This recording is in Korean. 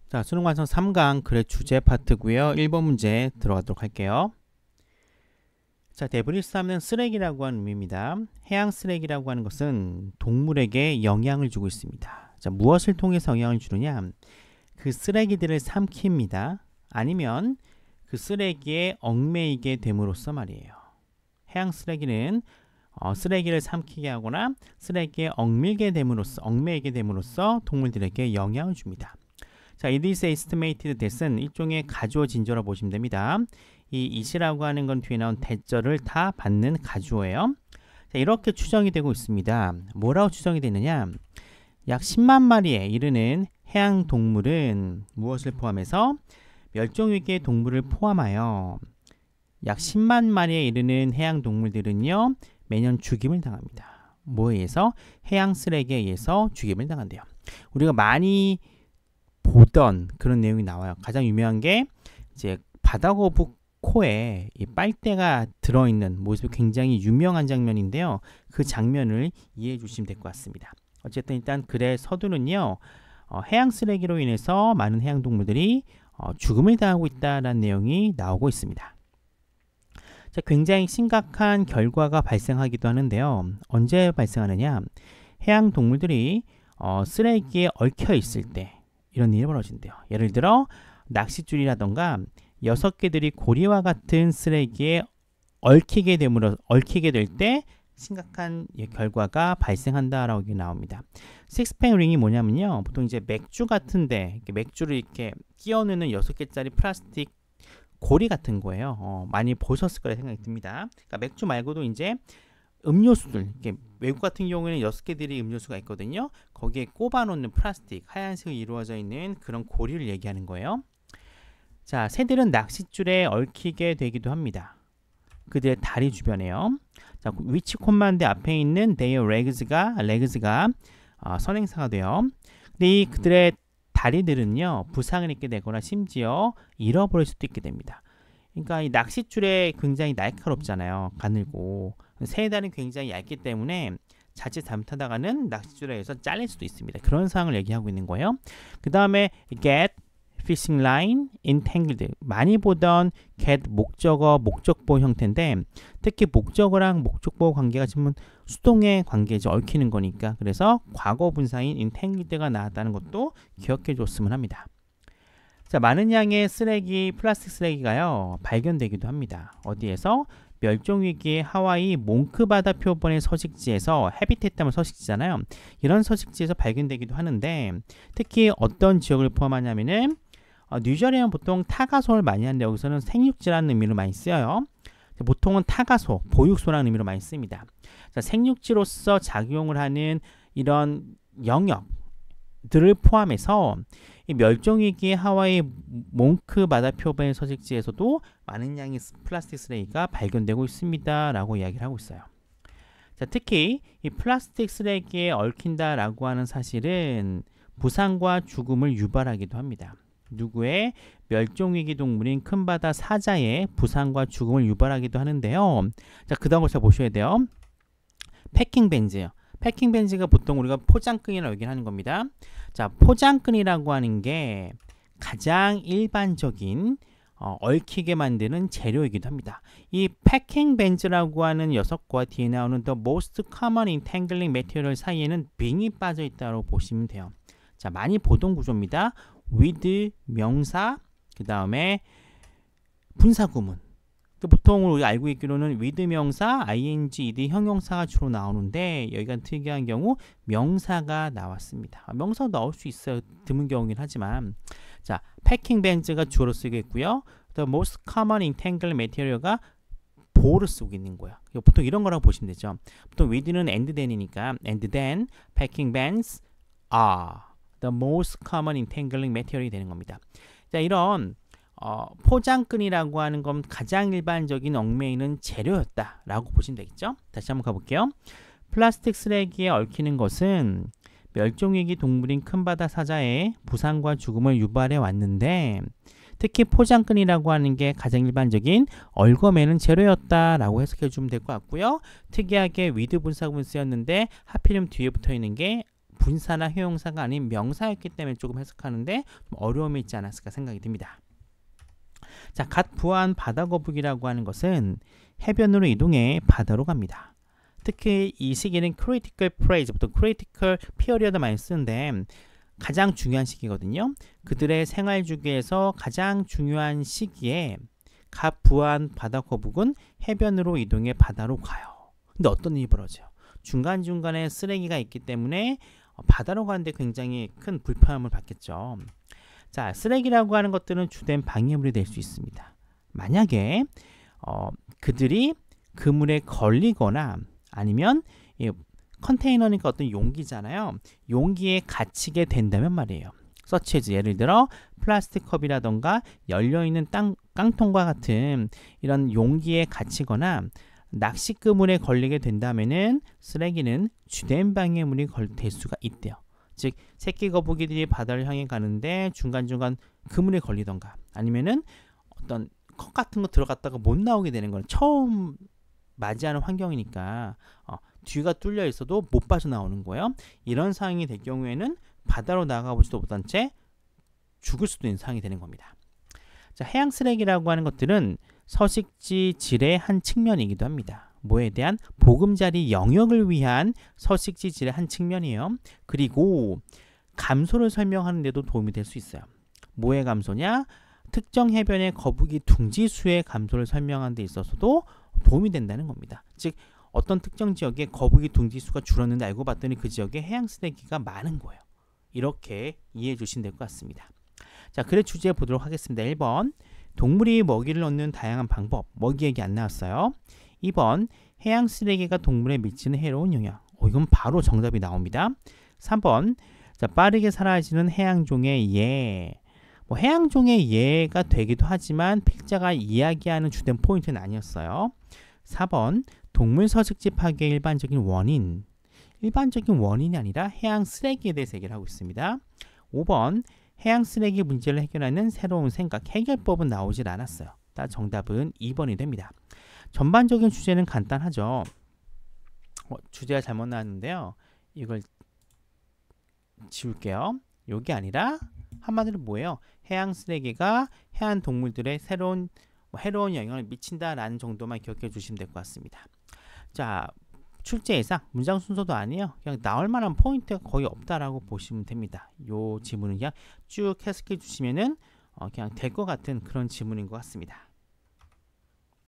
자, 수능 완성 3강 글의 주제 파트고요. 1번 문제 들어가도록 할게요. 자, 데브리스하면 쓰레기라고 하는 의미입니다. 해양 쓰레기라고 하는 것은 동물에게 영향을 주고 있습니다. 자, 무엇을 통해서 영향을 주느냐? 그 쓰레기들을 삼킵니다. 아니면 그 쓰레기에 얽매이게 됨으로써 말이에요. 해양 쓰레기는 쓰레기를 삼키게 하거나 쓰레기에 얽매이게 됨으로써 동물들에게 영향을 줍니다. 자, it is estimated that은 일종의 가주어 진저라고 보시면 됩니다. 이 it이라고 하는 건 뒤에 나온 대절을 다 받는 가주어예요. 자, 이렇게 추정이 되고 있습니다. 뭐라고 추정이 되느냐? 약 10만 마리에 이르는 해양 동물은 무엇을 포함해서 멸종위기의 동물을 포함하여 약 10만 마리에 이르는 해양 동물들은요 매년 죽임을 당합니다. 뭐에 의해서? 해양 쓰레기에 의해서 죽임을 당한대요. 우리가 많이 보던 그런 내용이 나와요. 가장 유명한 게 이제 바다거북 코에 이 빨대가 들어있는 모습이 굉장히 유명한 장면인데요. 그 장면을 이해해 주시면 될 것 같습니다. 어쨌든 일단 글의 서두는요. 해양 쓰레기로 인해서 많은 해양 동물들이 죽음을 당하고 있다는 내용이 나오고 있습니다. 자, 굉장히 심각한 결과가 발생하기도 하는데요. 언제 발생하느냐? 해양 동물들이 쓰레기에 얽혀 있을 때 이런 일이 벌어진대요. 예를 들어 낚싯줄이라던가 6개들이 고리와 같은 쓰레기에 얽히게 될 때 심각한 결과가 발생한다라고 나옵니다. 식스팩 링이 뭐냐면요. 보통 이제 맥주 같은데 맥주를 이렇게 끼워 넣는 6개짜리 플라스틱 고리 같은 거예요. 많이 보셨을 거라 생각이 듭니다. 그러니까 맥주 말고도 이제 음료수들, 이렇게 외국 같은 경우에는 6개들이 음료수가 있거든요. 거기에 꼽아놓는 플라스틱, 하얀색으로 이루어져 있는 그런 고리를 얘기하는 거예요. 자, 새들은 낚싯줄에 얽히게 되기도 합니다. 그들의 다리 주변에요. 자, 위치 콤마인드 앞에 있는 their legs가 선행사가 돼요. 근데 그들의 다리들은요 부상을 입게 되거나 심지어 잃어버릴 수도 있게 됩니다. 그러니까 이 낚싯줄에 굉장히 날카롭잖아요. 가늘고 새의 다리는 굉장히 얇기 때문에 자칫 잘못하다가는 낚싯줄에 의해서 잘릴 수도 있습니다. 그런 상황을 얘기하고 있는 거예요. 그 다음에 get, fishing line, entangled 많이 보던 get 목적어, 목적보 형태인데 특히 목적어랑 목적보 관계가 지금 수동의 관계죠. 얽히는 거니까. 그래서 과거 분사인 entangled가 나왔다는 것도 기억해 줬으면 합니다. 자, 많은 양의 쓰레기, 플라스틱 쓰레기가요 발견되기도 합니다. 어디에서? 멸종위기의 하와이 몽크 바다 표본의 서식지에서 해비테트하면 서식지잖아요. 이런 서식지에서 발견되기도 하는데 특히 어떤 지역을 포함하냐면은 뉴저지는 보통 타가소를 많이 하는데 여기서는 생육지라는 의미로 많이 쓰여요. 보통은 타가소, 보육소라는 의미로 많이 씁니다. 자, 생육지로서 작용을 하는 이런 영역들을 포함해서 이 멸종위기의 하와이 몽크 바다 표본의 서식지에서도 많은 양의 플라스틱 쓰레기가 발견되고 있습니다 라고 이야기를 하고 있어요. 자, 특히 이 플라스틱 쓰레기에 얽힌다라고 하는 사실은 부상과 죽음을 유발하기도 합니다. 누구의? 멸종위기 동물인 큰바다 사자의 부상과 죽음을 유발하기도 하는데요. 자, 그 다음 걸 잘 보셔야 돼요. 패킹벤즈요. 패킹벤즈가 보통 우리가 포장끈이라고 얘기하는 겁니다. 자, 포장끈이라고 하는 게 가장 일반적인 얽히게 만드는 재료이기도 합니다. 이 패킹벤즈라고 하는 녀석과 뒤에 나오는 the most common entangling material 사이에는 빙이 빠져 있다고 보시면 돼요. 자, 많이 보던 구조입니다. with 명사, 그 다음에 분사구문. 보통 우리가 알고 있기로는 with 명사, ing, ed 형용사가 주로 나오는데 여기가 특이한 경우 명사가 나왔습니다. 명사가 나올 수 있어요. 드문 경우긴 하지만 자, 패킹 벤즈가 주어로 쓰고 있고요. The most common entangled material가 보호를 쓰고 있는 거야. 보통 이런 거라고 보시면 되죠. 보통 with는 and then이니까 and then packing bands are the most common entangling material이 되는 겁니다. 자, 이런 포장끈이라고 하는 건 가장 일반적인 얽매이는 재료였다라고 보시면 되겠죠. 다시 한번 가볼게요. 플라스틱 쓰레기에 얽히는 것은 멸종위기 동물인 큰바다 사자의 부상과 죽음을 유발해 왔는데 특히 포장끈이라고 하는 게 가장 일반적인 얽어매는 재료였다라고 해석해 주면 될 것 같고요. 특이하게 with 분사구문 쓰였는데 하필이면 뒤에 붙어 있는 게 분사나 형용사가 아닌 명사였기 때문에 조금 해석하는데 좀 어려움이 있지 않았을까 생각이 듭니다. 자, 갓 부화한 바다 거북이라고 하는 것은 해변으로 이동해 바다로 갑니다. 특히 이 시기는 critical phrase부터 critical period 많이 쓰는데 가장 중요한 시기거든요. 그들의 생활 주기에서 가장 중요한 시기에 갓 부화한 바다 거북은 해변으로 이동해 바다로 가요. 근데 어떤 일이 벌어져요? 중간중간에 쓰레기가 있기 때문에 바다로 가는데 굉장히 큰 불편함을 받겠죠. 자, 쓰레기라고 하는 것들은 주된 방해물이 될 수 있습니다. 만약에 그들이 그물에 걸리거나 아니면 컨테이너니까 어떤 용기잖아요. 용기에 갇히게 된다면 말이에요. 서치즈 예를 들어 플라스틱 컵이라던가 열려있는 깡통과 같은 이런 용기에 갇히거나 낚시 그물에 걸리게 된다면은 쓰레기는 주된 방해물이 될 수가 있대요. 즉 새끼 거북이들이 바다를 향해 가는데 중간중간 그물에 걸리던가 아니면은 어떤 컵 같은 거 들어갔다가 못 나오게 되는 건 처음 맞이하는 환경이니까 뒤가 뚫려 있어도 못 빠져나오는 거예요. 이런 상황이 될 경우에는 바다로 나가보지도 못한 채 죽을 수도 있는 상황이 되는 겁니다. 자, 해양 쓰레기라고 하는 것들은 서식지 질의 한 측면이기도 합니다. 뭐에 대한 보금자리 영역을 위한 서식지 질의 한 측면이에요. 그리고 감소를 설명하는 데도 도움이 될 수 있어요. 뭐의 감소냐? 특정 해변의 거북이 둥지 수의 감소를 설명하는 데 있어서도 도움이 된다는 겁니다. 즉 어떤 특정 지역에 거북이 둥지 수가 줄었는데 알고 봤더니 그 지역에 해양 쓰레기가 많은 거예요. 이렇게 이해해 주시면 될 것 같습니다. 자, 글의 주제 보도록 하겠습니다. 1번 동물이 먹이를 얻는 다양한 방법. 먹이 얘기 안 나왔어요. 2번 해양 쓰레기가 동물에 미치는 해로운 영향. 이건 바로 정답이 나옵니다. 3번 자, 빠르게 사라지는 해양종의 예. 해양종의 예가 되기도 하지만 필자가 이야기하는 주된 포인트는 아니었어요. 4번 동물 서식지 파괴의 일반적인 원인. 일반적인 원인이 아니라 해양 쓰레기에 대해서 얘기를 하고 있습니다. 5번 해양 쓰레기 문제를 해결하는 새로운 생각, 해결법은 나오질 않았어요. 따라서 정답은 2번이 됩니다. 전반적인 주제는 간단하죠. 주제가 잘못 나왔는데요. 이걸 지울게요. 이게 아니라 한마디로 뭐예요? 해양 쓰레기가 해안 동물들의 해로운 영향을 미친다라는 정도만 기억해 주시면 될 것 같습니다. 자, 출제 예상 문장 순서도 아니에요. 그냥 나올 만한 포인트가 거의 없다라고 보시면 됩니다. 이 지문은 그냥 쭉 해석해 주시면은 그냥 될 것 같은 그런 지문인 것 같습니다.